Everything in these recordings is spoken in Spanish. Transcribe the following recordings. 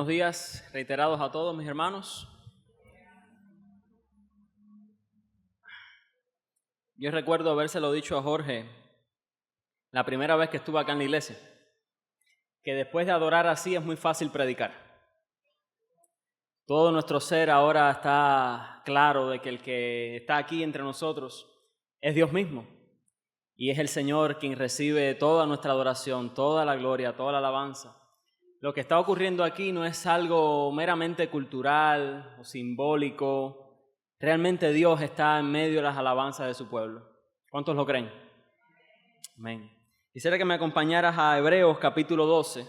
Buenos días reiterados a todos mis hermanos. Yo recuerdo habérselo dicho a Jorge la primera vez que estuve acá en la iglesia, que después de adorar así es muy fácil predicar. Todo nuestro ser ahora está claro de que el que está aquí entre nosotros es Dios mismo y es el Señor quien recibe toda nuestra adoración, toda la gloria, toda la alabanza. Lo que está ocurriendo aquí no es algo meramente cultural o simbólico. Realmente Dios está en medio de las alabanzas de su pueblo. ¿Cuántos lo creen? Amén. Quisiera que me acompañaras a Hebreos capítulo 12.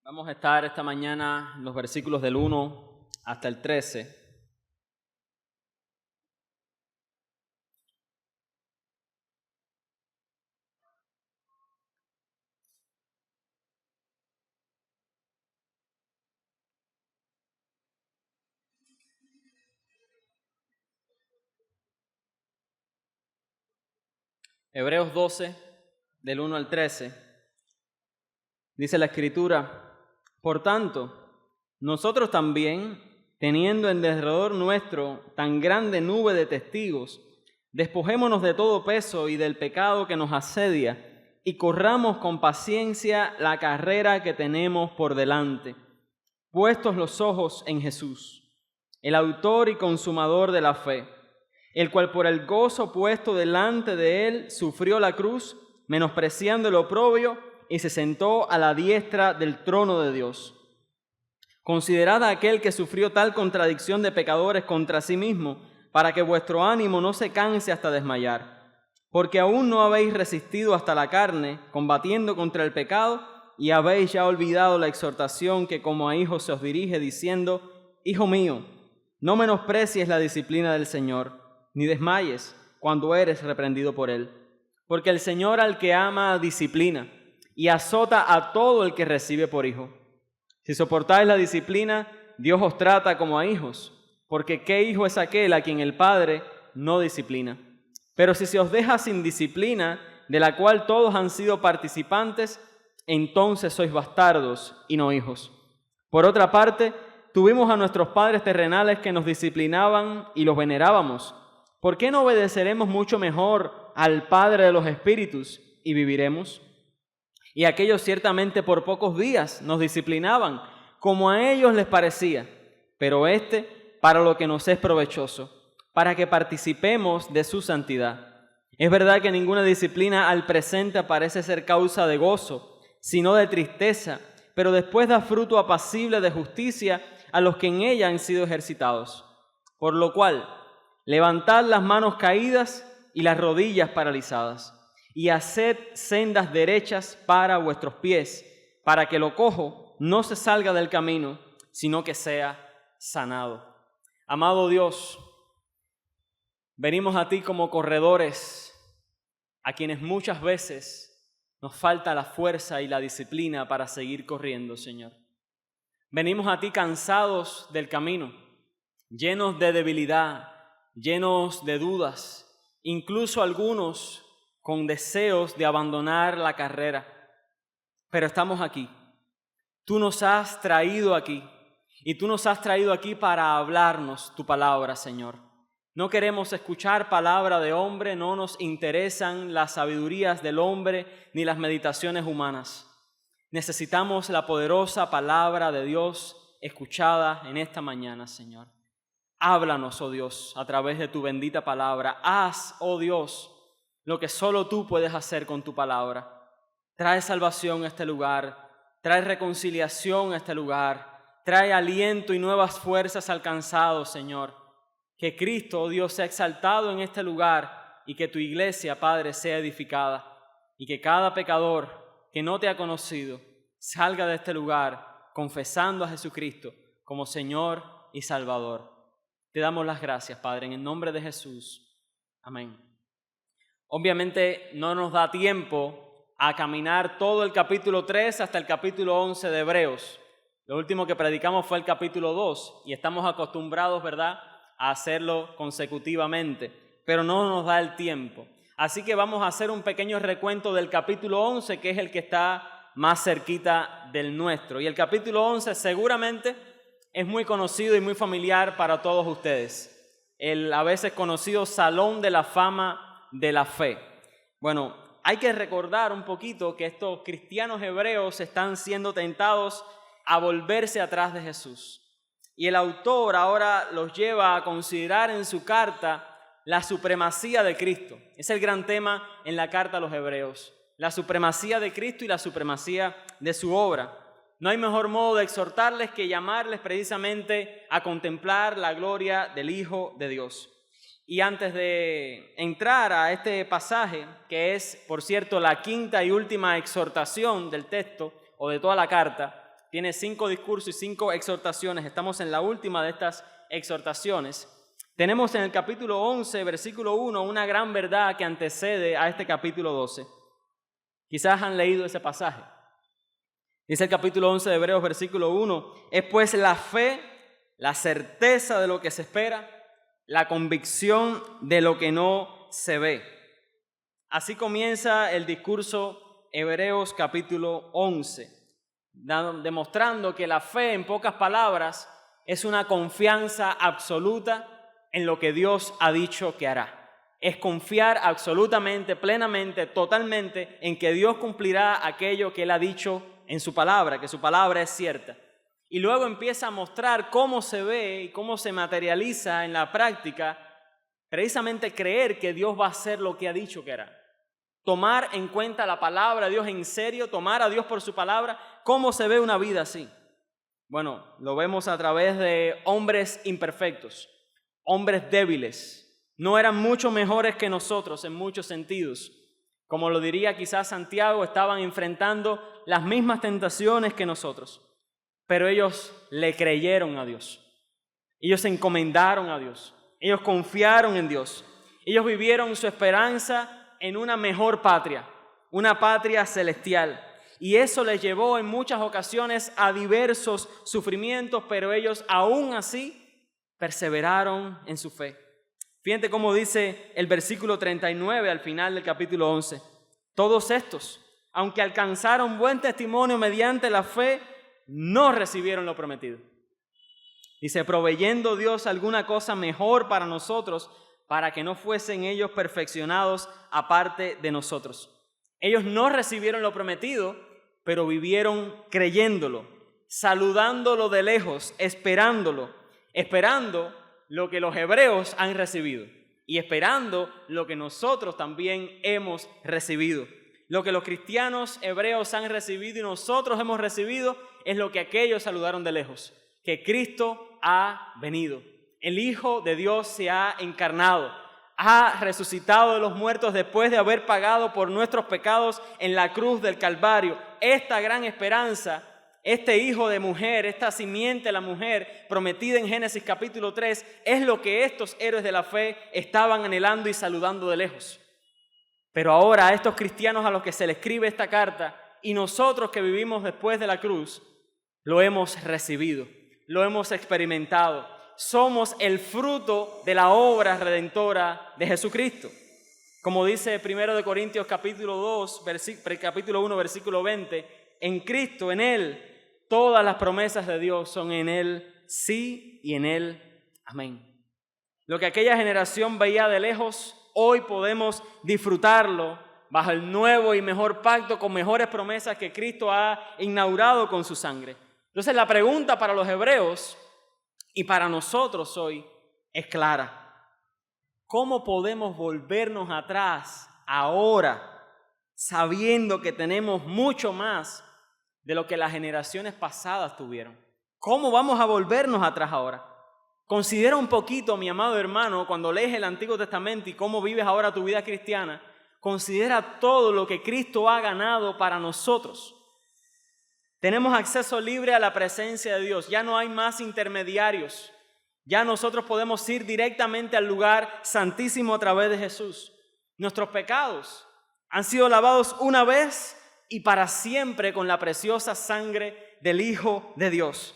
Vamos a estar esta mañana en los versículos del 1 hasta el 13. Hebreos 12, del 1 al 13, dice la Escritura: Por tanto, nosotros también, teniendo en derredor nuestro tan grande nube de testigos, despojémonos de todo peso y del pecado que nos asedia, y corramos con paciencia la carrera que tenemos por delante, puestos los ojos en Jesús, el autor y consumador de la fe, el cual por el gozo puesto delante de él sufrió la cruz, menospreciando el oprobio, y se sentó a la diestra del trono de Dios. Considerad a aquel que sufrió tal contradicción de pecadores contra sí mismo, para que vuestro ánimo no se canse hasta desmayar. Porque aún no habéis resistido hasta la carne, combatiendo contra el pecado, y habéis ya olvidado la exhortación que como a hijos se os dirige, diciendo: Hijo mío, no menosprecies la disciplina del Señor, ni desmayes cuando eres reprendido por Él. Porque el Señor al que ama disciplina, y azota a todo el que recibe por hijo. Si soportáis la disciplina, Dios os trata como a hijos, porque ¿qué hijo es aquel a quien el Padre no disciplina? Pero si se os deja sin disciplina, de la cual todos han sido participantes, entonces sois bastardos y no hijos. Por otra parte, tuvimos a nuestros padres terrenales que nos disciplinaban y los venerábamos. ¿Por qué no obedeceremos mucho mejor al Padre de los Espíritus y viviremos? Y aquellos ciertamente por pocos días nos disciplinaban, como a ellos les parecía, pero para lo que nos es provechoso, para que participemos de su santidad. Es verdad que ninguna disciplina al presente parece ser causa de gozo, sino de tristeza, pero después da fruto apacible de justicia a los que en ella han sido ejercitados. Por lo cual, levantad las manos caídas y las rodillas paralizadas, y haced sendas derechas para vuestros pies, para que lo cojo no se salga del camino, sino que sea sanado. Amado Dios, venimos a ti como corredores, a quienes muchas veces nos falta la fuerza y la disciplina para seguir corriendo, Señor. Venimos a ti cansados del camino, llenos de debilidad, llenos de dudas, incluso algunos con deseos de abandonar la carrera. Pero estamos aquí. Tú nos has traído aquí, y tú nos has traído aquí para hablarnos tu palabra, Señor. No queremos escuchar palabra de hombre, no nos interesan las sabidurías del hombre ni las meditaciones humanas. Necesitamos la poderosa palabra de Dios escuchada en esta mañana, Señor. Háblanos, oh Dios, a través de tu bendita palabra. Haz, oh Dios, lo que solo tú puedes hacer con tu palabra. Trae salvación a este lugar, trae reconciliación a este lugar, trae aliento y nuevas fuerzas al cansado, Señor. Que Cristo, oh Dios, sea exaltado en este lugar y que tu iglesia, Padre, sea edificada. Y que cada pecador que no te ha conocido salga de este lugar confesando a Jesucristo como Señor y Salvador. Te damos las gracias, Padre, en el nombre de Jesús. Amén. Obviamente no nos da tiempo a caminar todo el capítulo 3 hasta el capítulo 11 de Hebreos. Lo último que predicamos fue el capítulo 2 y estamos acostumbrados, ¿verdad?, a hacerlo consecutivamente, pero no nos da el tiempo. Así que vamos a hacer un pequeño recuento del capítulo 11, que es el que está más cerquita del nuestro. Y el capítulo 11 seguramente es muy conocido y muy familiar para todos ustedes. El a veces conocido Salón de la Fama de la Fe. Bueno, hay que recordar un poquito que estos cristianos hebreos están siendo tentados a volverse atrás de Jesús. Y el autor ahora los lleva a considerar en su carta la supremacía de Cristo. Es el gran tema en la carta a los hebreos. La supremacía de Cristo y la supremacía de su obra. No hay mejor modo de exhortarles que llamarles precisamente a contemplar la gloria del Hijo de Dios. Y antes de entrar a este pasaje, que es, por cierto, la quinta y última exhortación del texto o de toda la carta, tiene 5 discursos y 5 exhortaciones. Estamos en la última de estas exhortaciones. Tenemos en el capítulo 11, versículo 1, una gran verdad que antecede a este capítulo 12. Quizás han leído ese pasaje. Dice el capítulo 11 de Hebreos, versículo 1, es pues la fe, la certeza de lo que se espera, la convicción de lo que no se ve. Así comienza el discurso Hebreos capítulo 11. Demostrando que la fe, en pocas palabras, es una confianza absoluta en lo que Dios ha dicho que hará. Es confiar absolutamente, plenamente, totalmente en que Dios cumplirá aquello que Él ha dicho en su palabra, que su palabra es cierta. Y luego empieza a mostrar cómo se ve y cómo se materializa en la práctica, precisamente creer que Dios va a hacer lo que ha dicho que hará. Tomar en cuenta la palabra de Dios en serio, tomar a Dios por su palabra. ¿Cómo se ve una vida así? Bueno, lo vemos a través de hombres imperfectos, hombres débiles. No eran mucho mejores que nosotros en muchos sentidos. Como lo diría quizás Santiago, estaban enfrentando las mismas tentaciones que nosotros. Pero ellos le creyeron a Dios. Ellos se encomendaron a Dios. Ellos confiaron en Dios. Ellos vivieron su esperanza en una mejor patria, una patria celestial. Y eso les llevó en muchas ocasiones a diversos sufrimientos, pero ellos aún así perseveraron en su fe. Fíjate cómo dice el versículo 39 al final del capítulo 11. Todos estos, aunque alcanzaron buen testimonio mediante la fe, no recibieron lo prometido. Dice, proveyendo Dios alguna cosa mejor para nosotros, para que no fuesen ellos perfeccionados aparte de nosotros. Ellos no recibieron lo prometido, pero vivieron creyéndolo, saludándolo de lejos, esperando lo que los hebreos han recibido y esperando lo que nosotros también hemos recibido. Lo que los cristianos hebreos han recibido y nosotros hemos recibido es lo que aquellos saludaron de lejos, que Cristo ha venido. El Hijo de Dios se ha encarnado, ha resucitado de los muertos después de haber pagado por nuestros pecados en la cruz del Calvario. Esta gran esperanza, este hijo de mujer, esta simiente de la mujer prometida en Génesis capítulo 3, es lo que estos héroes de la fe estaban anhelando y saludando de lejos. Pero ahora a estos cristianos a los que se les escribe esta carta y nosotros que vivimos después de la cruz, lo hemos recibido, lo hemos experimentado. Somos el fruto de la obra redentora de Jesucristo. Como dice 1 Corintios capítulo 2, capítulo 1, versículo 20, en Cristo, en Él, todas las promesas de Dios son en Él sí y en Él amén. Lo que aquella generación veía de lejos, hoy podemos disfrutarlo bajo el nuevo y mejor pacto con mejores promesas que Cristo ha inaugurado con su sangre. Entonces la pregunta para los hebreos y para nosotros hoy es clara. ¿Cómo podemos volvernos atrás ahora, sabiendo que tenemos mucho más de lo que las generaciones pasadas tuvieron? ¿Cómo vamos a volvernos atrás ahora? Considera un poquito, mi amado hermano, cuando lees el Antiguo Testamento y cómo vives ahora tu vida cristiana, considera todo lo que Cristo ha ganado para nosotros. Tenemos acceso libre a la presencia de Dios. Ya no hay más intermediarios. Ya nosotros podemos ir directamente al lugar santísimo a través de Jesús. Nuestros pecados han sido lavados una vez y para siempre con la preciosa sangre del Hijo de Dios.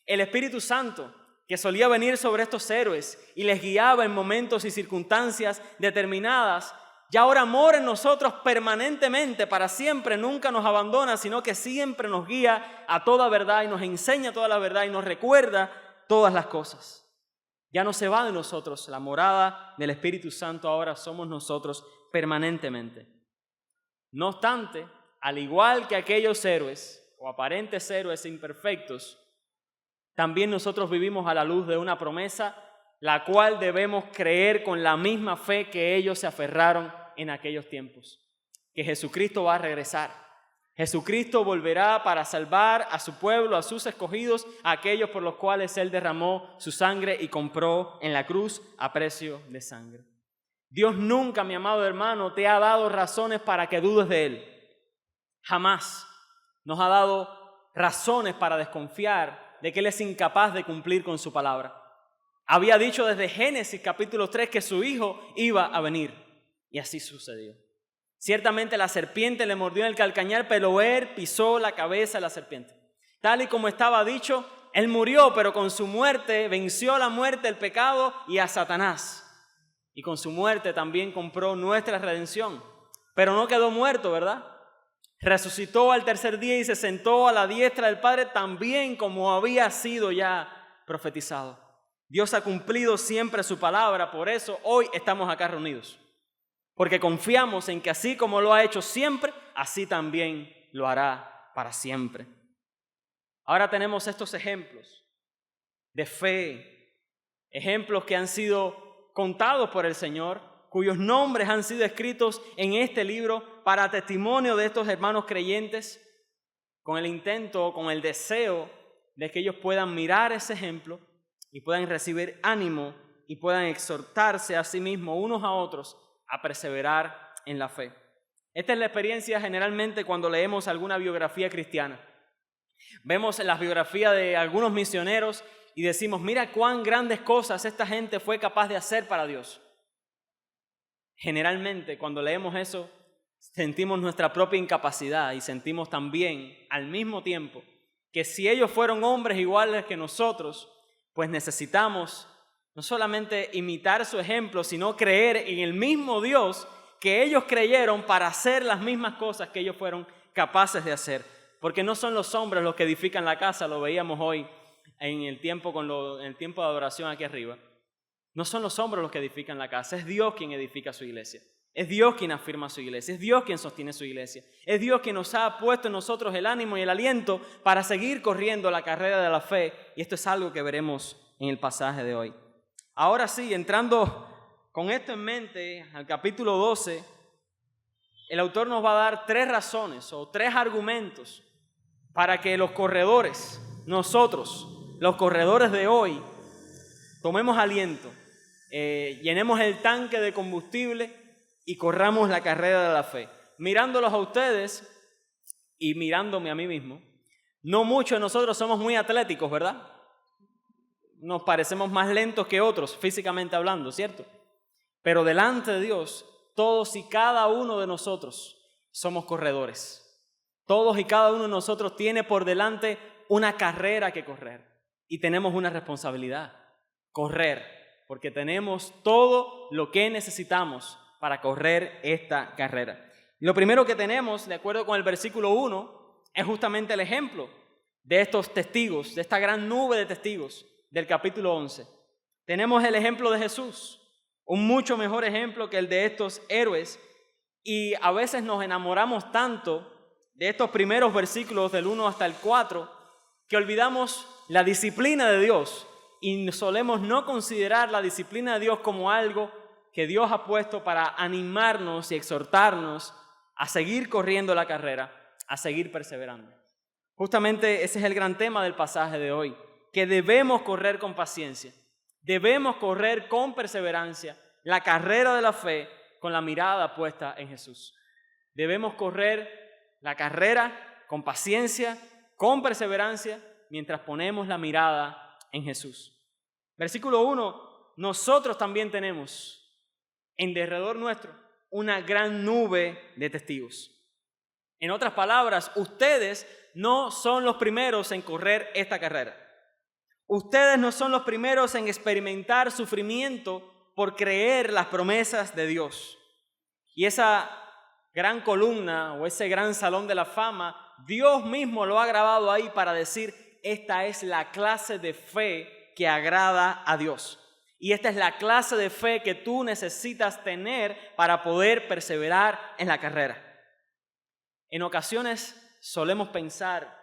El Espíritu Santo, que solía venir sobre estos héroes y les guiaba en momentos y circunstancias determinadas, ya ahora mora en nosotros permanentemente, para siempre, nunca nos abandona, sino que siempre nos guía a toda verdad y nos enseña toda la verdad y nos recuerda todas las cosas. Ya no se va de nosotros, la morada del Espíritu Santo ahora somos nosotros permanentemente. No obstante, al igual que aquellos héroes o aparentes héroes imperfectos, también nosotros vivimos a la luz de una promesa, la cual debemos creer con la misma fe que ellos se aferraron en aquellos tiempos, que Jesucristo va a regresar. Jesucristo volverá para salvar a su pueblo, a sus escogidos, a aquellos por los cuales Él derramó su sangre y compró en la cruz a precio de sangre. Dios nunca, mi amado hermano, te ha dado razones para que dudes de Él. Jamás nos ha dado razones para desconfiar de que Él es incapaz de cumplir con su palabra. Había dicho desde Génesis capítulo 3 que su Hijo iba a venir, y así sucedió. Ciertamente la serpiente le mordió en el calcañar, pero Él pisó la cabeza de la serpiente. Tal y como estaba dicho, Él murió, pero con su muerte venció la muerte, el pecado y a Satanás. Y con su muerte también compró nuestra redención. Pero no quedó muerto, ¿verdad? Resucitó al tercer día y se sentó a la diestra del Padre, también como había sido ya profetizado. Dios ha cumplido siempre su palabra, por eso hoy estamos acá reunidos. Porque confiamos en que así como lo ha hecho siempre, así también lo hará para siempre. Ahora tenemos estos ejemplos de fe, ejemplos que han sido contados por el Señor, cuyos nombres han sido escritos en este libro para testimonio de estos hermanos creyentes, con el intento, con el deseo de que ellos puedan mirar ese ejemplo y puedan recibir ánimo y puedan exhortarse a sí mismos unos a otros a perseverar en la fe. Esta es la experiencia generalmente cuando leemos alguna biografía cristiana. Vemos las biografías de algunos misioneros y decimos, mira cuán grandes cosas esta gente fue capaz de hacer para Dios. Generalmente cuando leemos eso, sentimos nuestra propia incapacidad y sentimos también al mismo tiempo que si ellos fueron hombres iguales que nosotros, pues necesitamos no solamente imitar su ejemplo, sino creer en el mismo Dios que ellos creyeron para hacer las mismas cosas que ellos fueron capaces de hacer. Porque no son los hombres los que edifican la casa, lo veíamos hoy en el tiempo de adoración aquí arriba. No son los hombres los que edifican la casa, es Dios quien edifica su iglesia. Es Dios quien afirma su iglesia, es Dios quien sostiene su iglesia. Es Dios quien nos ha puesto en nosotros el ánimo y el aliento para seguir corriendo la carrera de la fe. Y esto es algo que veremos en el pasaje de hoy. Ahora sí, entrando con esto en mente al capítulo 12, el autor nos va a dar 3 razones o 3 argumentos para que los corredores, nosotros, los corredores de hoy, tomemos aliento, llenemos el tanque de combustible y corramos la carrera de la fe. Mirándolos a ustedes y mirándome a mí mismo, no muchos de nosotros somos muy atléticos, ¿verdad? Nos parecemos más lentos que otros, físicamente hablando, ¿cierto? Pero delante de Dios, todos y cada uno de nosotros somos corredores. Todos y cada uno de nosotros tiene por delante una carrera que correr. Y tenemos una responsabilidad, correr, porque tenemos todo lo que necesitamos para correr esta carrera. Y lo primero que tenemos, de acuerdo con el versículo 1, es justamente el ejemplo de estos testigos, de esta gran nube de testigos del capítulo 11. Tenemos el ejemplo de Jesús, un mucho mejor ejemplo que el de estos héroes, y a veces nos enamoramos tanto de estos primeros versículos del 1 hasta el 4 que olvidamos la disciplina de Dios y solemos no considerar la disciplina de Dios como algo que Dios ha puesto para animarnos y exhortarnos a seguir corriendo la carrera, a seguir perseverando. Justamente ese es el gran tema del pasaje de hoy, que debemos correr con paciencia, debemos correr con perseverancia la carrera de la fe con la mirada puesta en Jesús. Debemos correr la carrera con paciencia, con perseverancia, mientras ponemos la mirada en Jesús. Versículo 1, nosotros también tenemos en derredor nuestro una gran nube de testigos. En otras palabras, ustedes no son los primeros en correr esta carrera. Ustedes no son los primeros en experimentar sufrimiento por creer las promesas de Dios. Y esa gran columna o ese gran salón de la fama, Dios mismo lo ha grabado ahí para decir, esta es la clase de fe que agrada a Dios. Y esta es la clase de fe que tú necesitas tener para poder perseverar en la carrera. En ocasiones solemos pensar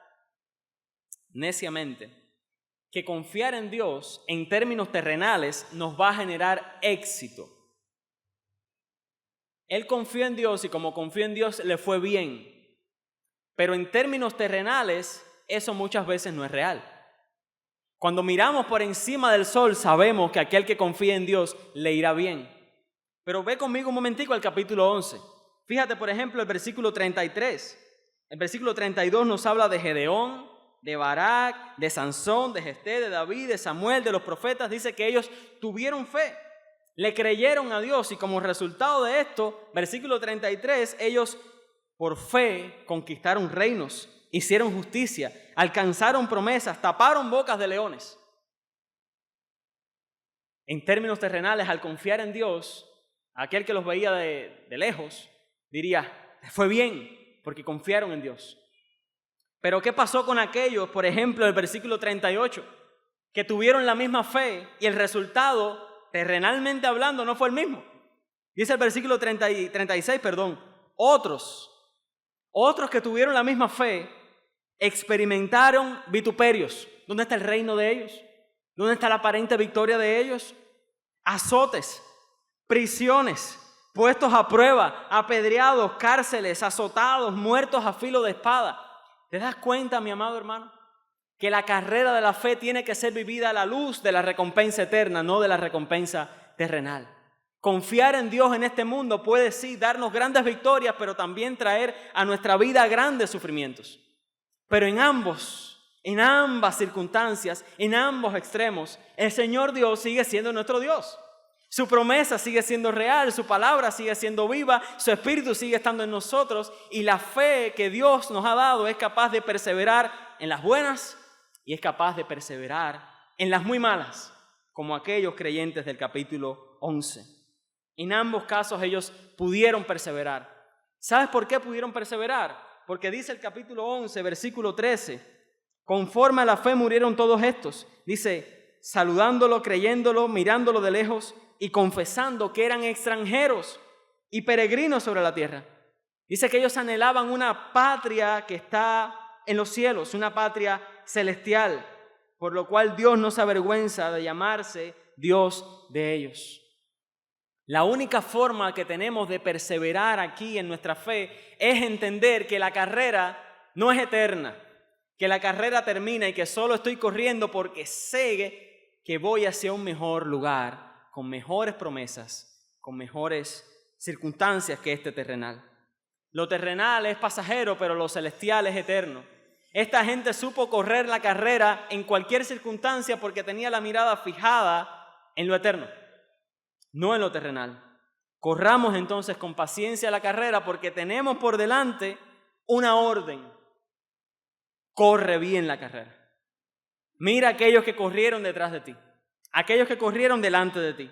neciamente que confiar en Dios en términos terrenales nos va a generar éxito. Él confió en Dios y como confió en Dios le fue bien. Pero en términos terrenales eso muchas veces no es real. Cuando miramos por encima del sol sabemos que aquel que confía en Dios le irá bien. Pero ve conmigo un momentico al capítulo 11. Fíjate por ejemplo el versículo 33. El versículo 32 nos habla de Gedeón, de Barak, de Sansón, de Jefté, de David, de Samuel, de los profetas. Dice que ellos tuvieron fe, le creyeron a Dios y como resultado de esto, versículo 33, ellos por fe conquistaron reinos, hicieron justicia, alcanzaron promesas, taparon bocas de leones. En términos terrenales, al confiar en Dios, aquel que los veía de lejos diría, fue bien porque confiaron en Dios. Pero ¿qué pasó con aquellos, por ejemplo, el versículo 38, que tuvieron la misma fe y el resultado, terrenalmente hablando, no fue el mismo? Dice el versículo 36, otros que tuvieron la misma fe experimentaron vituperios. ¿Dónde está el reino de ellos? ¿Dónde está la aparente victoria de ellos? Azotes, prisiones, puestos a prueba, apedreados, cárceles, azotados, muertos a filo de espada. ¿Te das cuenta, mi amado hermano, que la carrera de la fe tiene que ser vivida a la luz de la recompensa eterna, no de la recompensa terrenal? Confiar en Dios en este mundo puede sí darnos grandes victorias, pero también traer a nuestra vida grandes sufrimientos. Pero en ambas circunstancias, en ambos extremos, el Señor Dios sigue siendo nuestro Dios. Su promesa sigue siendo real, su palabra sigue siendo viva, su espíritu sigue estando en nosotros y la fe que Dios nos ha dado es capaz de perseverar en las buenas y es capaz de perseverar en las muy malas, como aquellos creyentes del capítulo 11. En ambos casos ellos pudieron perseverar. ¿Sabes por qué pudieron perseverar? Porque dice el capítulo 11, versículo 13, conforme a la fe murieron todos estos. Dice, saludándolo, creyéndolo, mirándolo de lejos y confesando que eran extranjeros y peregrinos sobre la tierra. Dice que ellos anhelaban una patria que está en los cielos, una patria celestial, por lo cual Dios no se avergüenza de llamarse Dios de ellos. La única forma que tenemos de perseverar aquí en nuestra fe es entender que la carrera no es eterna, que la carrera termina y que solo estoy corriendo porque sé que voy hacia un mejor lugar, con mejores promesas, con mejores circunstancias que este terrenal. Lo terrenal es pasajero, pero lo celestial es eterno. Esta gente supo correr la carrera en cualquier circunstancia porque tenía la mirada fijada en lo eterno, no en lo terrenal. Corramos entonces con paciencia la carrera porque tenemos por delante una orden. Corre bien la carrera. Mira a aquellos que corrieron detrás de ti, aquellos que corrieron delante de ti.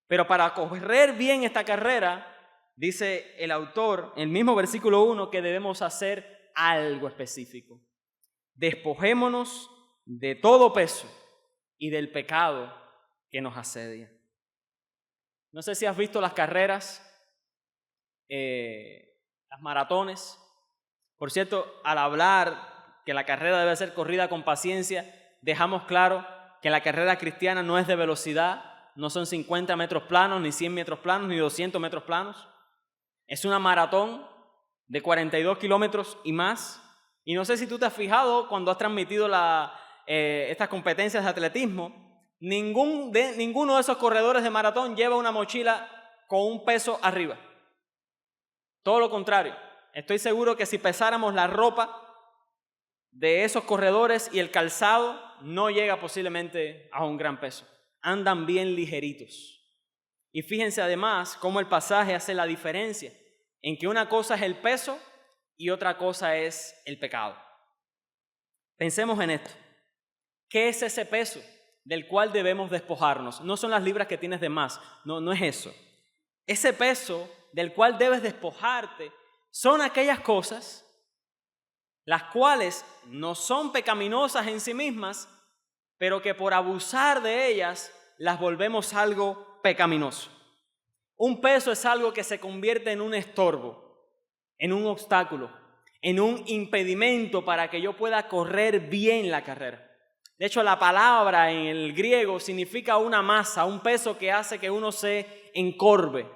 Pero para correr bien esta carrera, dice el autor, el mismo versículo 1, que debemos hacer algo específico. Despojémonos de todo peso y del pecado que nos asedia. No sé si has visto las carreras, las maratones. Por cierto, al hablar que la carrera debe ser corrida con paciencia, dejamos claro que la carrera cristiana no es de velocidad, no son 50 metros planos, ni 100 metros planos, ni 200 metros planos. Es una maratón de 42 kilómetros y más. Y no sé si tú te has fijado cuando has transmitido estas competencias de atletismo, ninguno de esos corredores de maratón lleva una mochila con un peso arriba. Todo lo contrario. Estoy seguro que si pesáramos la ropa de esos corredores y el calzado, no llega posiblemente a un gran peso. Andan bien ligeritos. Y fíjense además cómo el pasaje hace la diferencia en que una cosa es el peso y otra cosa es el pecado. Pensemos en esto. ¿Qué es ese peso del cual debemos despojarnos? No son las libras que tienes de más, no es eso. Ese peso del cual debes despojarte son aquellas cosas las cuales no son pecaminosas en sí mismas, pero que por abusar de ellas las volvemos algo pecaminoso. Un peso es algo que se convierte en un estorbo, en un obstáculo, en un impedimento para que yo pueda correr bien la carrera. De hecho, la palabra en el griego significa una masa, un peso que hace que uno se encorve.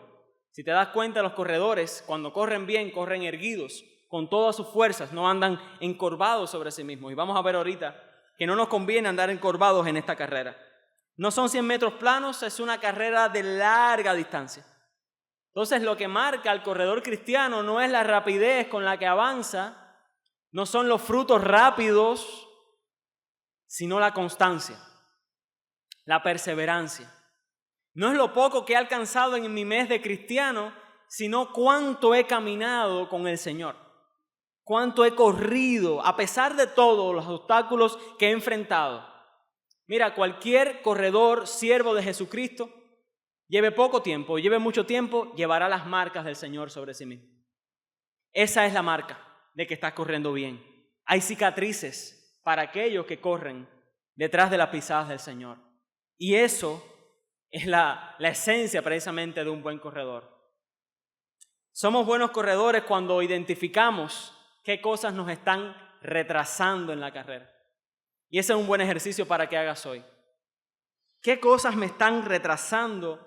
Si te das cuenta, los corredores, cuando corren bien, corren erguidos, con todas sus fuerzas, no andan encorvados sobre sí mismos. Y vamos a ver ahorita que no nos conviene andar encorvados en esta carrera. No son 100 metros planos, es una carrera de larga distancia. Entonces, lo que marca al corredor cristiano no es la rapidez con la que avanza, no son los frutos rápidos, sino la constancia, la perseverancia. No es lo poco que he alcanzado en mi mes de cristiano, sino cuánto he caminado con el Señor, cuánto he corrido a pesar de todos los obstáculos que he enfrentado. Mira, cualquier corredor, siervo de Jesucristo, lleve poco tiempo, lleve mucho tiempo, llevará las marcas del Señor sobre sí mismo. Esa es la marca de que estás corriendo bien. Hay cicatrices para aquellos que corren detrás de las pisadas del Señor. Y eso es la esencia precisamente de un buen corredor. Somos buenos corredores cuando identificamos qué cosas nos están retrasando en la carrera. Y ese es un buen ejercicio para que hagas hoy. ¿Qué cosas me están retrasando,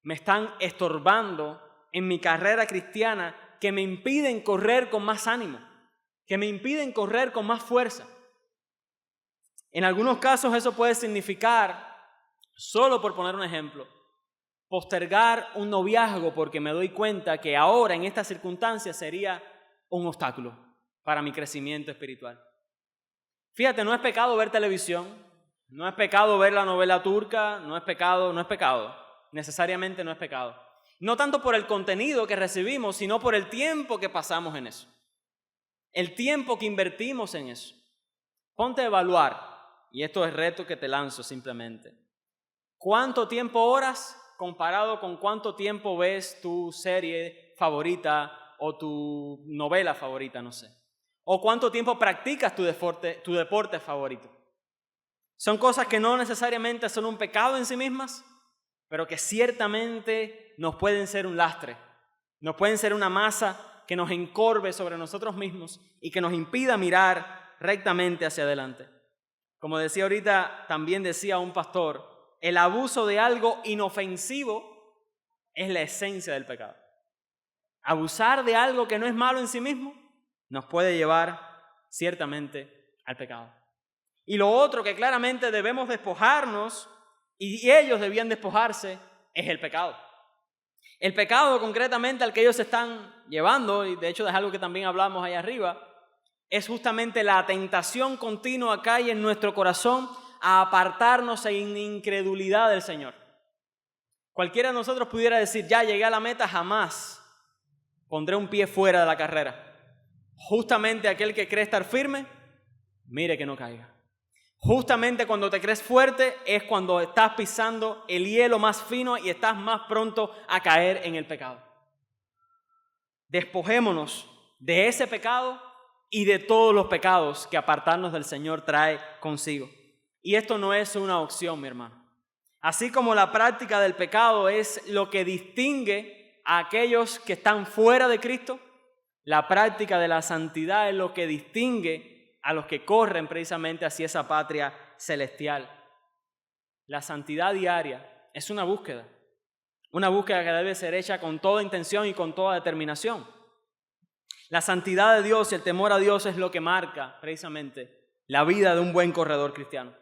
me están estorbando en mi carrera cristiana que me impiden correr con más ánimo, que me impiden correr con más fuerza? En algunos casos eso puede significar, solo por poner un ejemplo, postergar un noviazgo porque me doy cuenta que ahora en estas circunstancias sería un obstáculo para mi crecimiento espiritual. Fíjate, no es pecado ver televisión, no es pecado ver la novela turca, no es pecado, necesariamente no es pecado. No tanto por el contenido que recibimos, sino por el tiempo que pasamos en eso, el tiempo que invertimos en eso. Ponte a evaluar, y esto es reto que te lanzo simplemente. ¿Cuánto tiempo oras comparado con cuánto tiempo ves tu serie favorita o tu novela favorita, no sé? ¿O cuánto tiempo practicas tu deporte favorito? Son cosas que no necesariamente son un pecado en sí mismas, pero que ciertamente nos pueden ser un lastre, nos pueden ser una masa que nos encorve sobre nosotros mismos y que nos impida mirar rectamente hacia adelante. Como decía ahorita, también decía un pastor, el abuso de algo inofensivo es la esencia del pecado. Abusar de algo que no es malo en sí mismo nos puede llevar ciertamente al pecado. Y lo otro que claramente debemos despojarnos, y ellos debían despojarse, es el pecado. El pecado concretamente al que ellos se están llevando, y de hecho es algo que también hablamos ahí arriba, es justamente la tentación continua que hay en nuestro corazón a apartarnos en incredulidad del Señor. Cualquiera de nosotros pudiera decir, ya llegué a la meta, jamás pondré un pie fuera de la carrera. Justamente aquel que cree estar firme, mire que no caiga. Justamente cuando te crees fuerte es cuando estás pisando el hielo más fino y estás más pronto a caer en el pecado. Despojémonos de ese pecado y de todos los pecados que apartarnos del Señor trae consigo. Y esto no es una opción, mi hermano. Así como la práctica del pecado es lo que distingue a aquellos que están fuera de Cristo, la práctica de la santidad es lo que distingue a los que corren precisamente hacia esa patria celestial. La santidad diaria es una búsqueda que debe ser hecha con toda intención y con toda determinación. La santidad de Dios y el temor a Dios es lo que marca precisamente la vida de un buen corredor cristiano.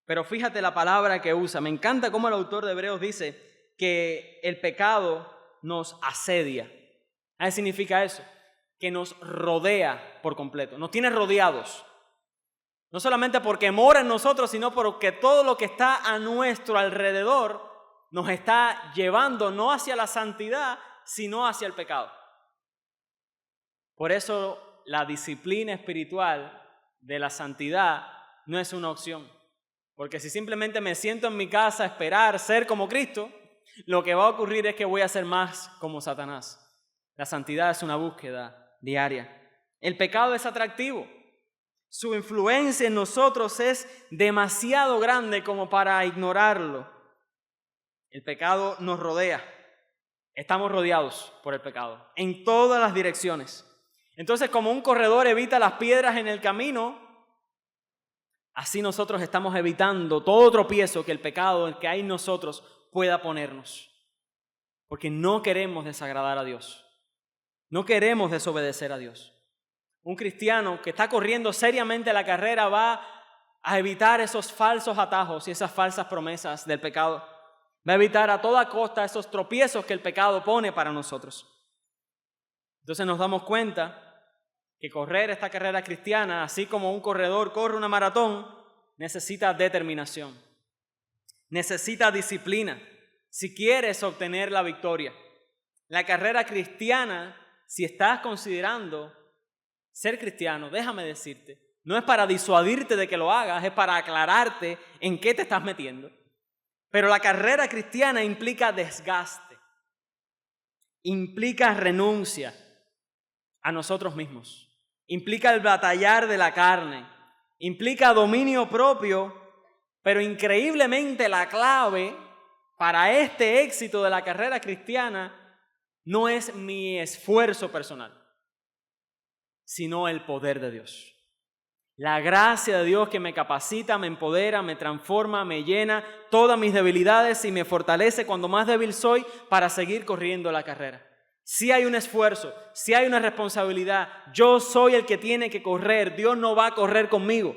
Pero fíjate la palabra que usa. Me encanta cómo el autor de Hebreos dice que el pecado nos asedia. ¿Qué significa eso? Que nos rodea por completo, nos tiene rodeados. No solamente porque mora en nosotros, sino porque todo lo que está a nuestro alrededor nos está llevando no hacia la santidad, sino hacia el pecado. Por eso la disciplina espiritual de la santidad no es una opción. Porque si simplemente me siento en mi casa a esperar ser como Cristo, lo que va a ocurrir es que voy a ser más como Satanás. La santidad es una búsqueda diaria. El pecado es atractivo. Su influencia en nosotros es demasiado grande como para ignorarlo. El pecado nos rodea. Estamos rodeados por el pecado en todas las direcciones. Entonces, como un corredor evita las piedras en el camino, así nosotros estamos evitando todo tropiezo que el pecado que hay en nosotros pueda ponernos. Porque no queremos desagradar a Dios. No queremos desobedecer a Dios. Un cristiano que está corriendo seriamente la carrera va a evitar esos falsos atajos y esas falsas promesas del pecado. Va a evitar a toda costa esos tropiezos que el pecado pone para nosotros. Entonces nos damos cuenta que correr esta carrera cristiana, así como un corredor corre una maratón, necesita determinación. Necesita disciplina si quieres obtener la victoria. La carrera cristiana, si estás considerando ser cristiano, déjame decirte, no es para disuadirte de que lo hagas, es para aclararte en qué te estás metiendo. Pero la carrera cristiana implica desgaste, implica renuncia a nosotros mismos, implica el batallar de la carne, implica dominio propio, pero increíblemente la clave para este éxito de la carrera cristiana no es mi esfuerzo personal, sino el poder de Dios. La gracia de Dios que me capacita, me empodera, me transforma, me llena todas mis debilidades y me fortalece cuando más débil soy para seguir corriendo la carrera. Si hay un esfuerzo, si hay una responsabilidad, yo soy el que tiene que correr. Dios no va a correr conmigo,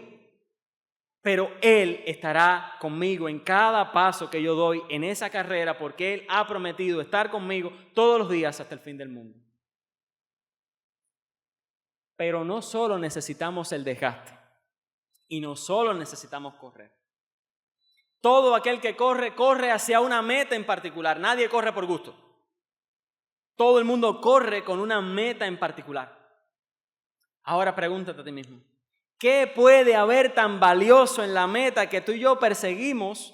pero Él estará conmigo en cada paso que yo doy en esa carrera porque Él ha prometido estar conmigo todos los días hasta el fin del mundo. Pero no solo necesitamos el desgaste y no solo necesitamos correr. Todo aquel que corre, corre hacia una meta en particular. Nadie corre por gusto. Todo el mundo corre con una meta en particular. Ahora pregúntate a ti mismo, ¿qué puede haber tan valioso en la meta que tú y yo perseguimos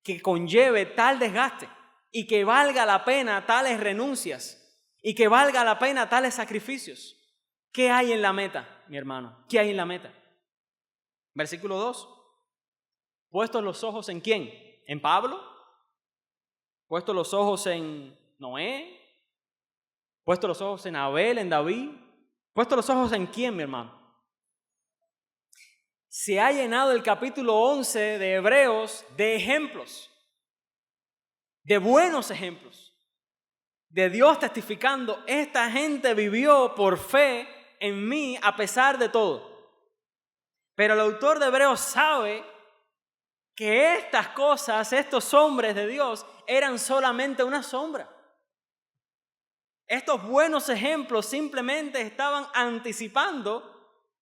que conlleve tal desgaste y que valga la pena tales renuncias y que valga la pena tales sacrificios? ¿Qué hay en la meta, mi hermano? ¿Qué hay en la meta? Versículo 2. ¿Puestos los ojos en quién? ¿En Pablo? ¿Puestos los ojos en Noé? ¿Puestos los ojos en Abel, en David? ¿Puestos los ojos en quién, mi hermano? Se ha llenado el capítulo 11 de Hebreos de ejemplos, de buenos ejemplos, de Dios testificando, esta gente vivió por fe en mí a pesar de todo. Pero el autor de Hebreos sabe que estas cosas, estos hombres de Dios, eran solamente una sombra. Estos buenos ejemplos simplemente estaban anticipando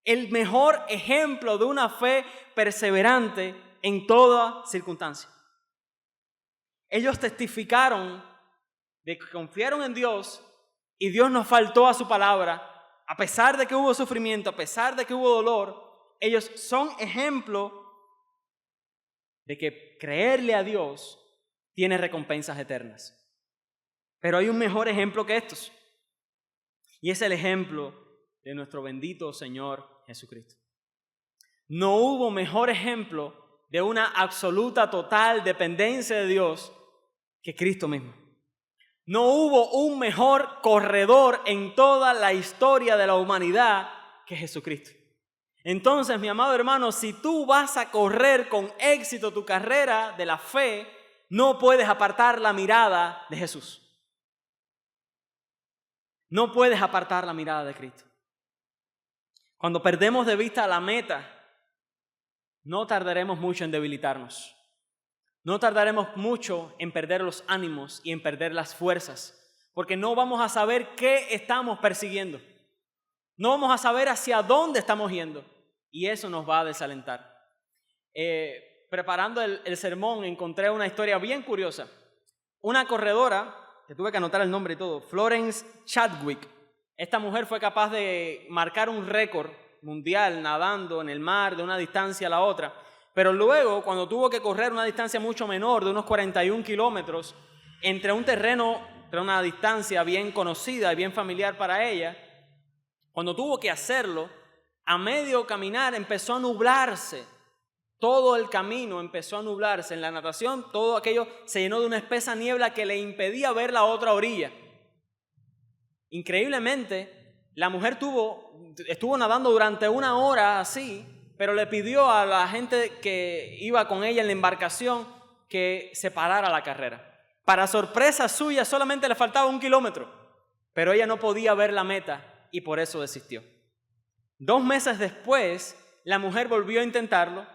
el mejor ejemplo de una fe perseverante en toda circunstancia. Ellos testificaron de que confiaron en Dios y Dios no faltó a su palabra. A pesar de que hubo sufrimiento, a pesar de que hubo dolor, ellos son ejemplo de que creerle a Dios tiene recompensas eternas. Pero hay un mejor ejemplo que estos, y es el ejemplo de nuestro bendito Señor Jesucristo. No hubo mejor ejemplo de una absoluta, total dependencia de Dios que Cristo mismo. No hubo un mejor corredor en toda la historia de la humanidad que Jesucristo. Entonces, mi amado hermano, si tú vas a correr con éxito tu carrera de la fe, no puedes apartar la mirada de Jesús. No puedes apartar la mirada de Cristo. Cuando perdemos de vista la meta, no tardaremos mucho en debilitarnos. No tardaremos mucho en perder los ánimos y en perder las fuerzas, porque no vamos a saber qué estamos persiguiendo. No vamos a saber hacia dónde estamos yendo, y eso nos va a desalentar. Preparando el sermón encontré una historia bien curiosa. Una corredora, que tuve que anotar el nombre y todo, Florence Chadwick. Esta mujer fue capaz de marcar un récord mundial nadando en el mar de una distancia a la otra. Pero luego, cuando tuvo que correr una distancia mucho menor, de unos 41 kilómetros, entre un terreno, entre una distancia bien conocida y bien familiar para ella. Cuando tuvo que hacerlo, a medio caminar empezó a nublarse. Todo el camino empezó a nublarse. En la natación todo aquello se llenó de una espesa niebla que le impedía ver la otra orilla. Increíblemente, la mujer estuvo nadando durante 1 hora así, pero le pidió a la gente que iba con ella en la embarcación que se parara la carrera. Para sorpresa suya, solamente le faltaba 1 kilómetro, pero ella no podía ver la meta y por eso desistió. 2 meses después, la mujer volvió a intentarlo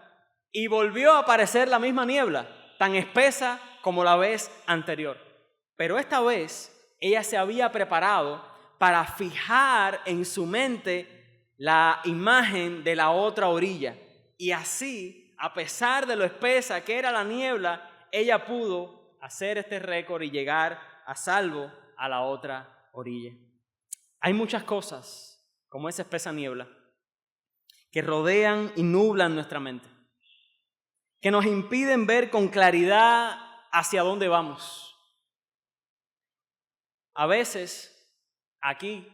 y volvió a aparecer la misma niebla, tan espesa como la vez anterior. Pero esta vez, ella se había preparado para fijar en su mente la imagen de la otra orilla. Y así, a pesar de lo espesa que era la niebla, ella pudo hacer este récord y llegar a salvo a la otra orilla. Hay muchas cosas, como esa espesa niebla, que rodean y nublan nuestra mente, que nos impiden ver con claridad hacia dónde vamos. A veces, aquí,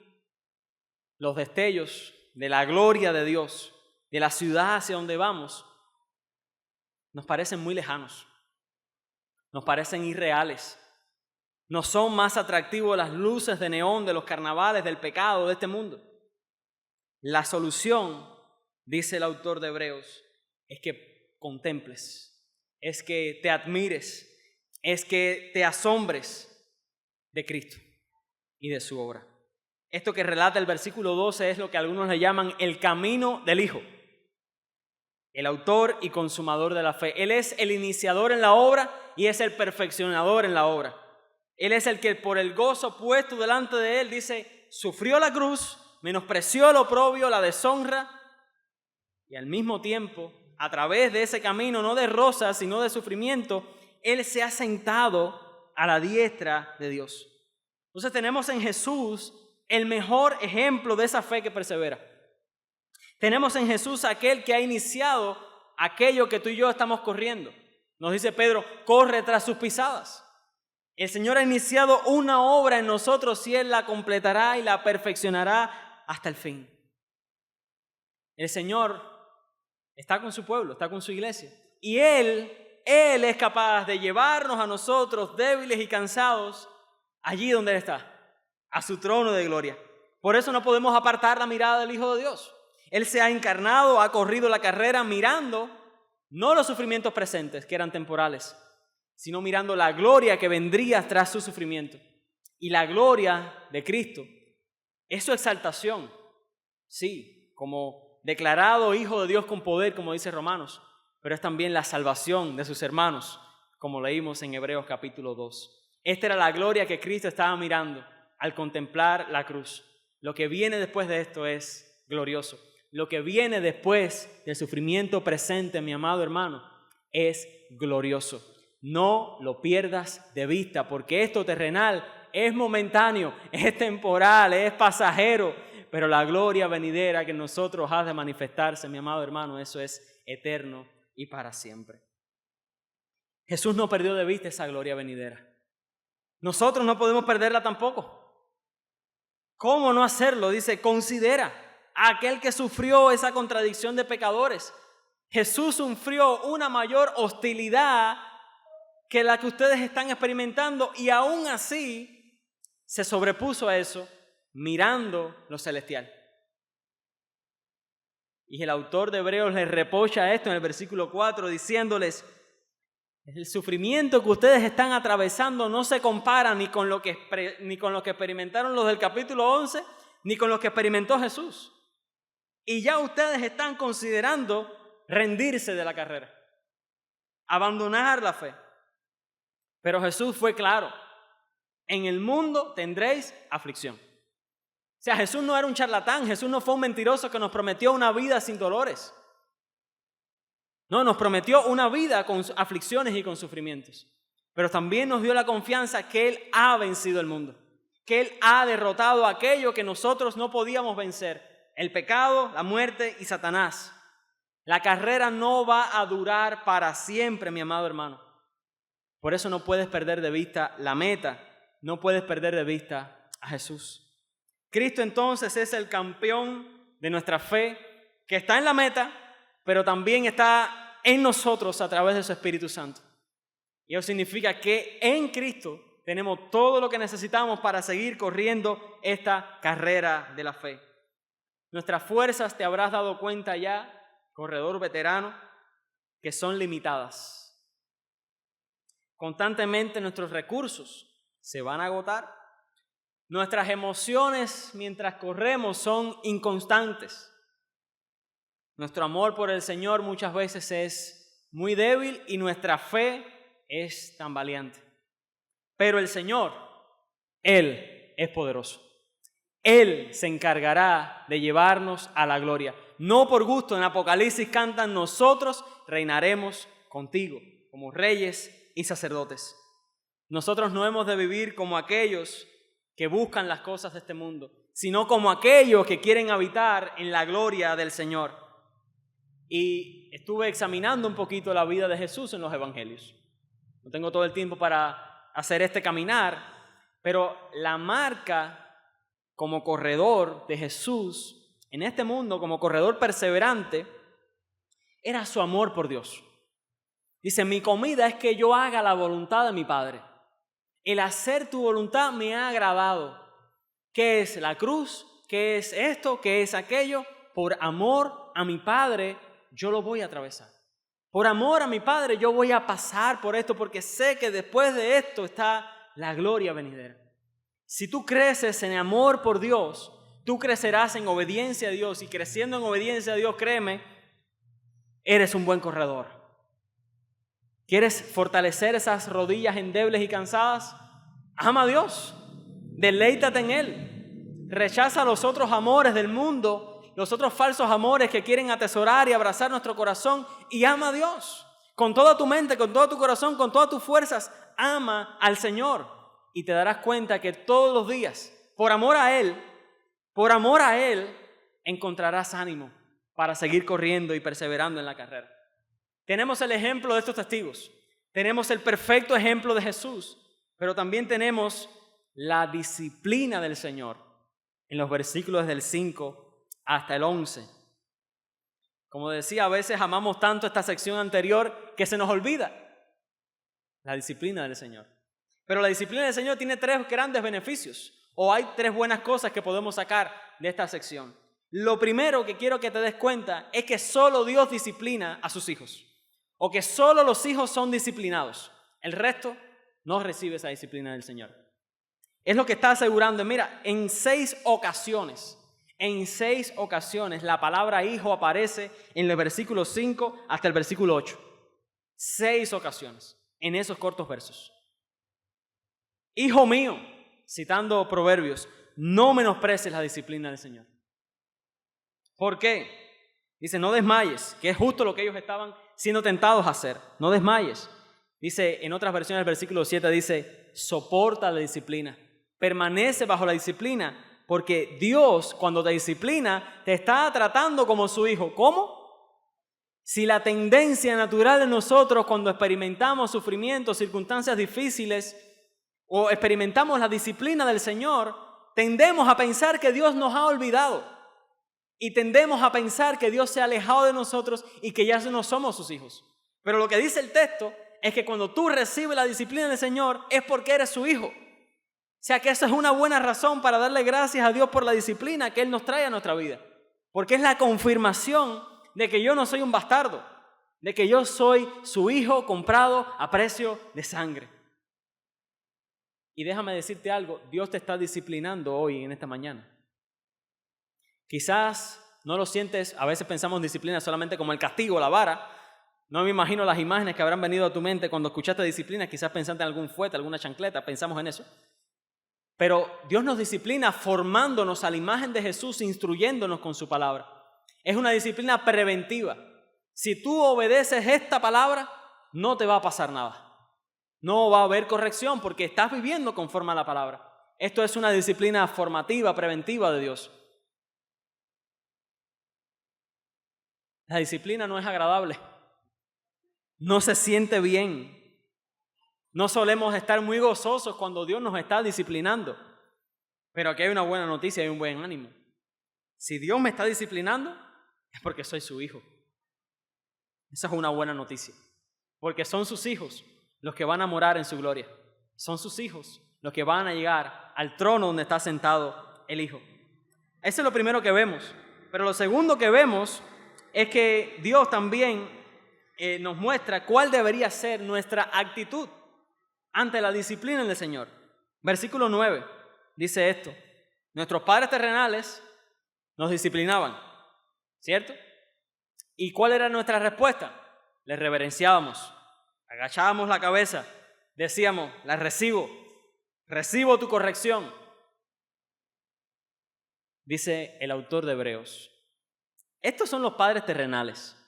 los destellos de la gloria de Dios, de la ciudad hacia donde vamos, nos parecen muy lejanos, nos parecen irreales. No son más atractivos las luces de neón de los carnavales del pecado de este mundo. La solución, dice el autor de Hebreos, es que contemples, es que te admires, es que te asombres de Cristo y de su obra. Esto que relata el versículo 12 es lo que algunos le llaman el camino del Hijo, el autor y consumador de la fe. Él es el iniciador en la obra y es el perfeccionador en la obra. Él es el que por el gozo puesto delante de él, dice, sufrió la cruz, menospreció el oprobio, la deshonra, y al mismo tiempo, a través de ese camino, no de rosas, sino de sufrimiento, él se ha sentado a la diestra de Dios. Entonces tenemos en Jesús el mejor ejemplo de esa fe que persevera. Tenemos en Jesús aquel que ha iniciado aquello que tú y yo estamos corriendo. Nos dice Pedro, corre tras sus pisadas. El Señor ha iniciado una obra en nosotros y Él la completará y la perfeccionará hasta el fin. El Señor está con su pueblo, está con su iglesia. Y Él es capaz de llevarnos a nosotros, débiles y cansados, allí donde Él está, a su trono de gloria. Por eso no podemos apartar la mirada del Hijo de Dios. Él se ha encarnado, ha corrido la carrera mirando no los sufrimientos presentes, que eran temporales, sino mirando la gloria que vendría tras su sufrimiento. Y la gloria de Cristo es su exaltación, sí, como declarado Hijo de Dios con poder, como dice Romanos, pero es también la salvación de sus hermanos, como leímos en Hebreos capítulo 2. Esta era la gloria que Cristo estaba mirando al contemplar la cruz. Lo que viene después de esto es glorioso. Lo que viene después del sufrimiento presente, mi amado hermano, es glorioso. No lo pierdas de vista, porque esto terrenal es momentáneo, es temporal, es pasajero, pero la gloria venidera que en nosotros ha de manifestarse, mi amado hermano, eso es eterno y para siempre. Jesús no perdió de vista esa gloria venidera. Nosotros no podemos perderla tampoco. ¿Cómo no hacerlo? Dice, considera a aquel que sufrió esa contradicción de pecadores. Jesús sufrió una mayor hostilidad que la que ustedes están experimentando y aún así se sobrepuso a eso mirando lo celestial. Y el autor de Hebreos les reprocha esto en el versículo 4 diciéndoles, el sufrimiento que ustedes están atravesando no se compara ni con lo que experimentaron los del capítulo 11 ni con lo que experimentó Jesús. Y ya ustedes están considerando rendirse de la carrera, abandonar la fe. Pero Jesús fue claro, en el mundo tendréis aflicción. O sea, Jesús no era un charlatán, Jesús no fue un mentiroso que nos prometió una vida sin dolores. No, nos prometió una vida con aflicciones y con sufrimientos. Pero también nos dio la confianza que Él ha vencido el mundo, que Él ha derrotado aquello que nosotros no podíamos vencer, el pecado, la muerte y Satanás. La carrera no va a durar para siempre, mi amado hermano. Por eso no puedes perder de vista la meta, no puedes perder de vista a Jesús. Cristo entonces es el campeón de nuestra fe, que está en la meta, pero también está en nosotros a través de su Espíritu Santo. Y eso significa que en Cristo tenemos todo lo que necesitamos para seguir corriendo esta carrera de la fe. Nuestras fuerzas, te habrás dado cuenta ya, corredor veterano, que son limitadas. Constantemente nuestros recursos se van a agotar. Nuestras emociones mientras corremos son inconstantes. Nuestro amor por el Señor muchas veces es muy débil y nuestra fe es tambaleante. Pero el Señor, Él es poderoso. Él se encargará de llevarnos a la gloria. No por gusto, en Apocalipsis cantan, nosotros reinaremos contigo como reyes y sacerdotes. Nosotros no hemos de vivir como aquellos que buscan las cosas de este mundo, sino como aquellos que quieren habitar en la gloria del Señor. Y estuve examinando un poquito la vida de Jesús en los evangelios. No tengo todo el tiempo para hacer este caminar, pero la marca como corredor de Jesús en este mundo, como corredor perseverante, era su amor por Dios. Dice, mi comida es que yo haga la voluntad de mi Padre. El hacer tu voluntad me ha agradado. ¿Qué es la cruz? ¿Qué es esto? ¿Qué es aquello? Por amor a mi Padre, yo lo voy a atravesar. Por amor a mi Padre, yo voy a pasar por esto porque sé que después de esto está la gloria venidera. Si tú creces en amor por Dios, tú crecerás en obediencia a Dios y creciendo en obediencia a Dios, créeme, eres un buen corredor. ¿Quieres fortalecer esas rodillas endebles y cansadas? Ama a Dios, deleítate en Él, rechaza los otros amores del mundo, los otros falsos amores que quieren atesorar y abrazar nuestro corazón y ama a Dios. Con toda tu mente, con todo tu corazón, con todas tus fuerzas, ama al Señor y te darás cuenta que todos los días, por amor a Él, encontrarás ánimo para seguir corriendo y perseverando en la carrera. Tenemos el ejemplo de estos testigos, tenemos el perfecto ejemplo de Jesús, pero también tenemos la disciplina del Señor en los versículos del 5 hasta el 11. Como decía, a veces amamos tanto esta sección anterior que se nos olvida la disciplina del Señor. Pero la disciplina del Señor tiene 3 grandes beneficios, o hay 3 buenas cosas que podemos sacar de esta sección. Lo primero que quiero que te des cuenta es que solo Dios disciplina a sus hijos, o que solo los hijos son disciplinados. El resto no recibe esa disciplina del Señor. Es lo que está asegurando. Mira, en 6 ocasiones la palabra hijo aparece en el versículo 5 hasta el versículo 8. 6 ocasiones en esos cortos versos. Hijo mío, citando Proverbios, no menosprecies la disciplina del Señor. ¿Por qué? Dice, no desmayes, que es justo lo que ellos estaban siendo tentados a hacer. No desmayes. Dice, en otras versiones del versículo 7 dice, soporta la disciplina, permanece bajo la disciplina, porque Dios cuando te disciplina te está tratando como su hijo. ¿Cómo? Si la tendencia natural de nosotros cuando experimentamos sufrimientos, circunstancias difíciles o experimentamos la disciplina del Señor, tendemos a pensar que Dios nos ha olvidado. Y tendemos a pensar que Dios se ha alejado de nosotros y que ya no somos sus hijos. Pero lo que dice el texto es que cuando tú recibes la disciplina del Señor es porque eres su hijo. O sea que esa es una buena razón para darle gracias a Dios por la disciplina que Él nos trae a nuestra vida. Porque es la confirmación de que yo no soy un bastardo, de que yo soy su hijo comprado a precio de sangre. Y déjame decirte algo, Dios te está disciplinando hoy en esta mañana. Quizás no lo sientes, a veces pensamos en disciplina solamente como el castigo, la vara. No me imagino las imágenes que habrán venido a tu mente cuando escuchaste disciplina, quizás pensaste en algún fuete, alguna chancleta, pensamos en eso. Pero Dios nos disciplina formándonos a la imagen de Jesús, instruyéndonos con su palabra. Es una disciplina preventiva. Si tú obedeces esta palabra, no te va a pasar nada. No va a haber corrección porque estás viviendo conforme a la palabra. Esto es una disciplina formativa, preventiva de Dios. La disciplina no es agradable, no se siente bien, No solemos estar muy gozosos cuando Dios nos está disciplinando. Pero aquí hay una buena noticia y un buen ánimo. Si Dios me está disciplinando, es porque soy su hijo. Esa es una buena noticia. Porque son sus hijos los que van a morar en su gloria. Son sus hijos los que van a llegar al trono donde está sentado el Hijo. Eso es lo primero que vemos. Pero lo segundo que vemos es que Dios también nos muestra cuál debería ser nuestra actitud ante la disciplina del Señor. Versículo 9 dice esto: nuestros padres terrenales nos disciplinaban, ¿cierto? ¿Y cuál era nuestra respuesta? Les reverenciábamos, agachábamos la cabeza, decíamos, la recibo tu corrección. Dice el autor de Hebreos, estos son los padres terrenales.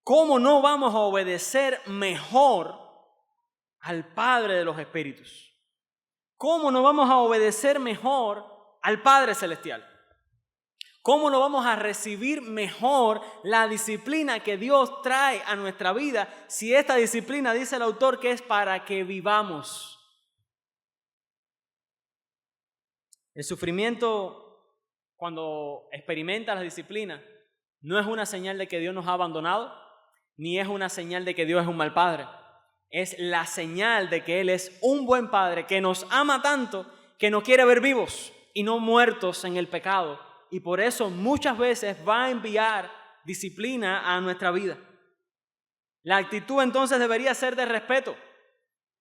¿Cómo no vamos a obedecer mejor al Padre de los Espíritus? ¿Cómo no vamos a obedecer mejor al Padre Celestial? ¿Cómo no vamos a recibir mejor la disciplina que Dios trae a nuestra vida si esta disciplina, dice el autor, que es para que vivamos? El sufrimiento, cuando experimenta la disciplina, no es una señal de que Dios nos ha abandonado, ni es una señal de que Dios es un mal padre. Es la señal de que Él es un buen padre que nos ama tanto que nos quiere ver vivos y no muertos en el pecado. Y por eso muchas veces va a enviar disciplina a nuestra vida. La actitud entonces debería ser de respeto,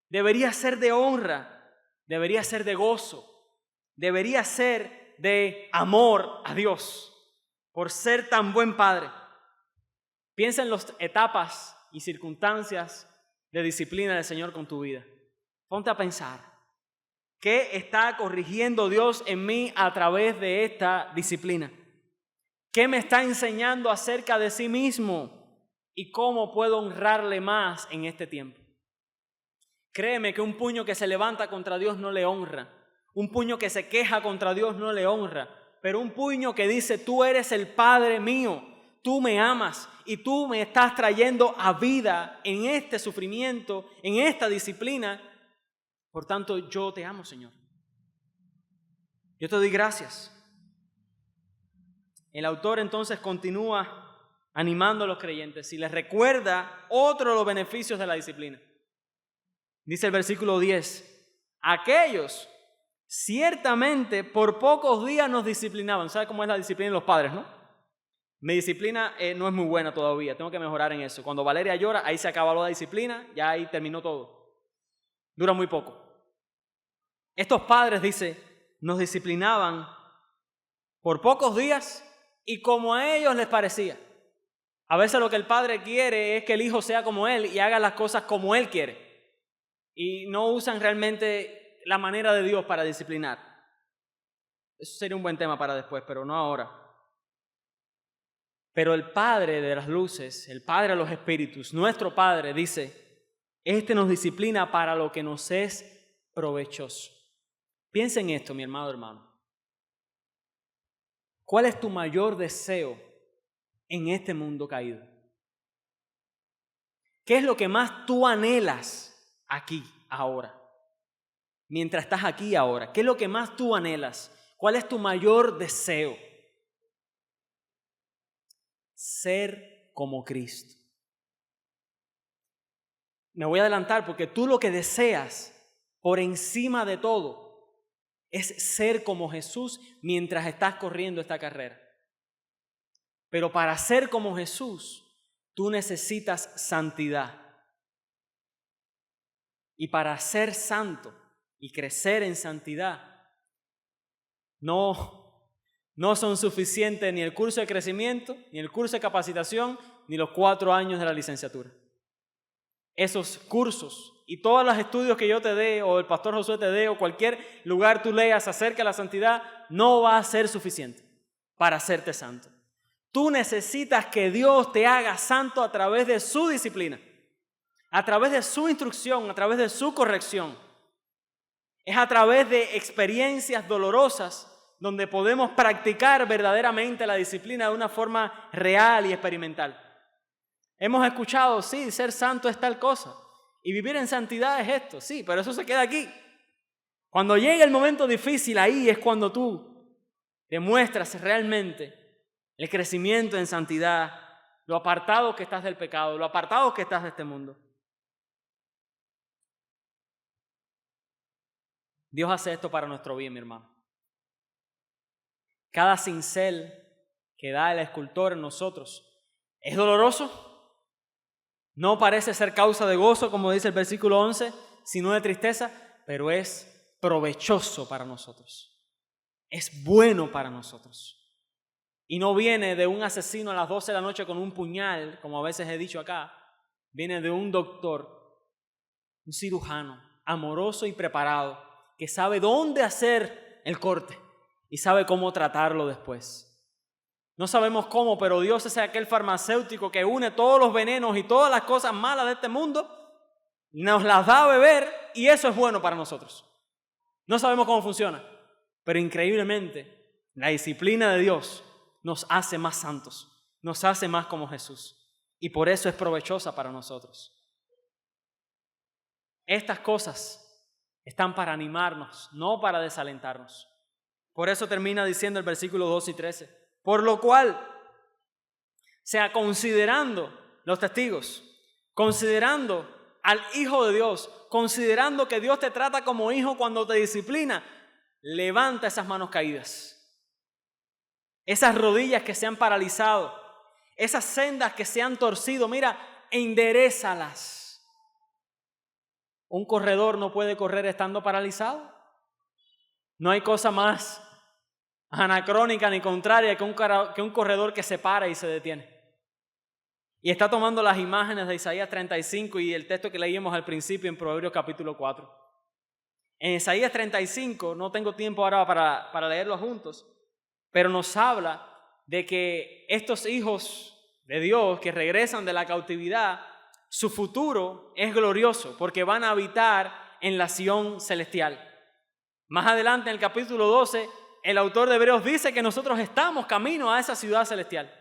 debería ser de honra, debería ser de gozo, debería ser de amor a Dios por ser tan buen padre. Piensa en las etapas y circunstancias de disciplina del Señor con tu vida. Ponte a pensar. ¿Qué está corrigiendo Dios en mí a través de esta disciplina? ¿Qué me está enseñando acerca de sí mismo? ¿Y cómo puedo honrarle más en este tiempo? Créeme que un puño que se levanta contra Dios no le honra. Un puño que se queja contra Dios no le honra. Pero un puño que dice, tú eres el Padre mío, tú me amas y tú me estás trayendo a vida en este sufrimiento, en esta disciplina. Por tanto, yo te amo, Señor. Yo te doy gracias. El autor entonces continúa animando a los creyentes y les recuerda otro de los beneficios de la disciplina. Dice el versículo 10, aquellos ciertamente por pocos días nos disciplinaban. ¿Sabe cómo es la disciplina de los padres, no? Mi disciplina no es muy buena todavía, tengo que mejorar en eso. Cuando Valeria llora, ahí se acabó la disciplina, ya ahí terminó todo. Dura muy poco. Estos padres, dice, nos disciplinaban por pocos días y como a ellos les parecía. A veces lo que el padre quiere es que el hijo sea como él y haga las cosas como él quiere. Y no usan realmente la manera de Dios para disciplinar. Eso sería un buen tema para después, pero no ahora. Pero el Padre de las luces, el Padre de los espíritus, nuestro Padre, dice, este nos disciplina para lo que nos es provechoso. Piensa en esto, mi hermano. ¿Cuál es tu mayor deseo en este mundo caído? ¿Qué es lo que más tú anhelas aquí, ahora? Mientras estás aquí ahora, ¿qué es lo que más tú anhelas? ¿Cuál es tu mayor deseo? Ser como Cristo. Me voy a adelantar porque tú lo que deseas por encima de todo es ser como Jesús mientras estás corriendo esta carrera. Pero para ser como Jesús, tú necesitas santidad. Y para ser santo y crecer en santidad, no son suficientes ni el curso de crecimiento, ni el curso de capacitación, ni los 4 años de la licenciatura. Esos cursos y todos los estudios que yo te dé, o el pastor Josué te dé, o cualquier lugar tú leas acerca de la santidad, no va a ser suficiente para hacerte santo. Tú necesitas que Dios te haga santo a través de su disciplina, a través de su instrucción, a través de su corrección. Es a través de experiencias dolorosas donde podemos practicar verdaderamente la disciplina de una forma real y experimental. Hemos escuchado, sí, ser santo es tal cosa. Y vivir en santidad es esto, sí, pero eso se queda aquí. Cuando llegue el momento difícil, ahí es cuando tú demuestras realmente el crecimiento en santidad, lo apartado que estás del pecado, lo apartado que estás de este mundo. Dios hace esto para nuestro bien, mi hermano. Cada cincel que da el escultor en nosotros es doloroso. No parece ser causa de gozo, como dice el versículo 11, sino de tristeza, pero es provechoso para nosotros. Es bueno para nosotros. Y no viene de un asesino a las 12 de la noche con un puñal, como a veces he dicho acá. Viene de un doctor, un cirujano, amoroso y preparado, que sabe dónde hacer el corte y sabe cómo tratarlo después. No sabemos cómo, pero Dios es aquel farmacéutico que une todos los venenos y todas las cosas malas de este mundo, nos las da a beber y eso es bueno para nosotros. No sabemos cómo funciona, pero increíblemente la disciplina de Dios nos hace más santos, nos hace más como Jesús y por eso es provechosa para nosotros. Estas cosas están para animarnos, no para desalentarnos. Por eso termina diciendo el versículo 2 y 13. Por lo cual, sea considerando los testigos, considerando al Hijo de Dios, considerando que Dios te trata como hijo cuando te disciplina, levanta esas manos caídas. Esas rodillas que se han paralizado, esas sendas que se han torcido, mira, enderézalas. ¿Un corredor no puede correr estando paralizado? No hay cosa más anacrónica ni contraria que un corredor que se para y se detiene. Y está tomando las imágenes de Isaías 35 y el texto que leímos al principio en Proverbios capítulo 4. En Isaías 35, no tengo tiempo ahora para leerlo juntos, pero nos habla de que estos hijos de Dios que regresan de la cautividad, su futuro es glorioso porque van a habitar en la Sión celestial. Más adelante en el capítulo 12, el autor de Hebreos dice que nosotros estamos camino a esa ciudad celestial.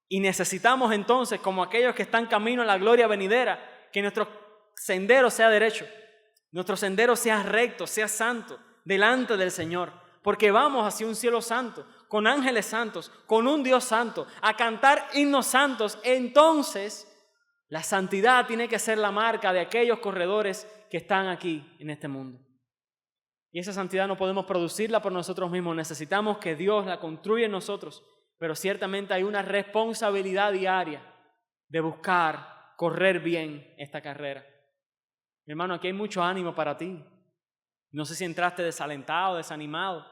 Y necesitamos entonces, como aquellos que están camino a la gloria venidera, que nuestro sendero sea derecho, nuestro sendero sea recto, sea santo, delante del Señor. Porque vamos hacia un cielo santo, con ángeles santos, con un Dios santo, a cantar himnos santos. Entonces, la santidad tiene que ser la marca de aquellos corredores que están aquí en este mundo. Y esa santidad no podemos producirla por nosotros mismos. Necesitamos que Dios la construya en nosotros. Pero ciertamente hay una responsabilidad diaria de buscar correr bien esta carrera. Mi hermano, aquí hay mucho ánimo para ti. No sé si entraste desalentado, desanimado,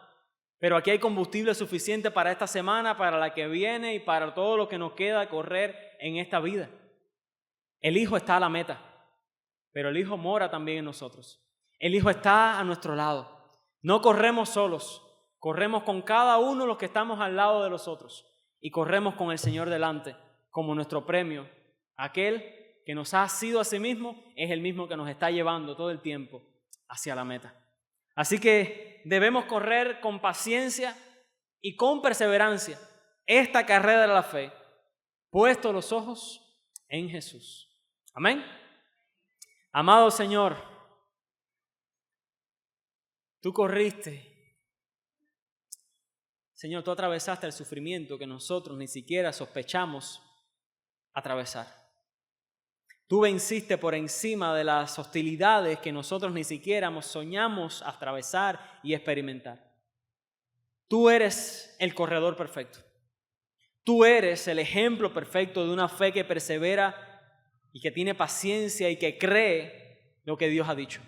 pero aquí hay combustible suficiente para esta semana, para la que viene y para todo lo que nos queda correr en esta vida. El Hijo está a la meta, pero el Hijo mora también en nosotros. El Hijo está a nuestro lado. No corremos solos, corremos con cada uno de los que estamos al lado de los otros y corremos con el Señor delante como nuestro premio. Aquel que nos ha sido a sí mismo es el mismo que nos está llevando todo el tiempo hacia la meta. Así que debemos correr con paciencia y con perseverancia esta carrera de la fe, puestos los ojos en Jesús. Amén. Amado Señor, tú corriste. Señor, tú atravesaste el sufrimiento que nosotros ni siquiera sospechamos atravesar. Tú venciste por encima de las hostilidades que nosotros ni siquiera soñamos atravesar y experimentar. Tú eres el corredor perfecto. Tú eres el ejemplo perfecto de una fe que persevera y que tiene paciencia y que cree lo que Dios ha dicho.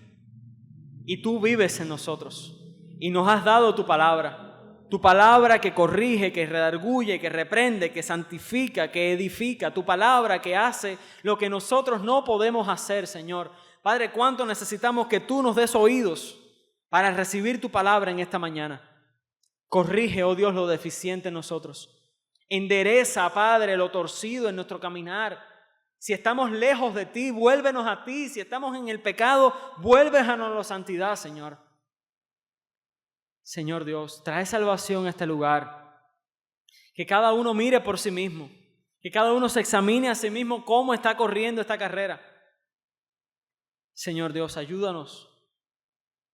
Y tú vives en nosotros y nos has dado tu palabra que corrige, que redarguye, que reprende, que santifica, que edifica, tu palabra que hace lo que nosotros no podemos hacer, Señor. Padre, cuánto necesitamos que tú nos des oídos para recibir tu palabra en esta mañana. Corrige, oh Dios, lo deficiente en nosotros. Endereza, Padre, lo torcido en nuestro caminar. Si estamos lejos de ti, vuélvenos a ti. Si estamos en el pecado, vuélvenos a la santidad, Señor. Señor Dios, trae salvación a este lugar. Que cada uno mire por sí mismo. Que cada uno se examine a sí mismo cómo está corriendo esta carrera. Señor Dios, ayúdanos,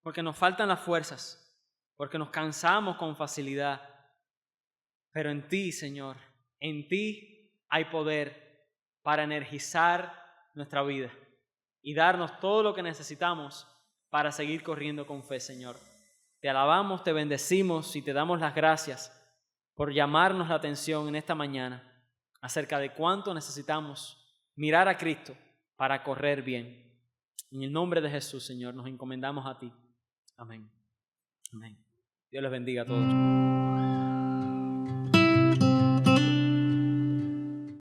porque nos faltan las fuerzas, porque nos cansamos con facilidad. Pero en ti, Señor, en ti hay poder para energizar nuestra vida y darnos todo lo que necesitamos para seguir corriendo con fe, Señor. Te alabamos, te bendecimos y te damos las gracias por llamarnos la atención en esta mañana acerca de cuánto necesitamos mirar a Cristo para correr bien. En el nombre de Jesús, Señor, nos encomendamos a ti. Amén. Amén. Dios les bendiga a todos.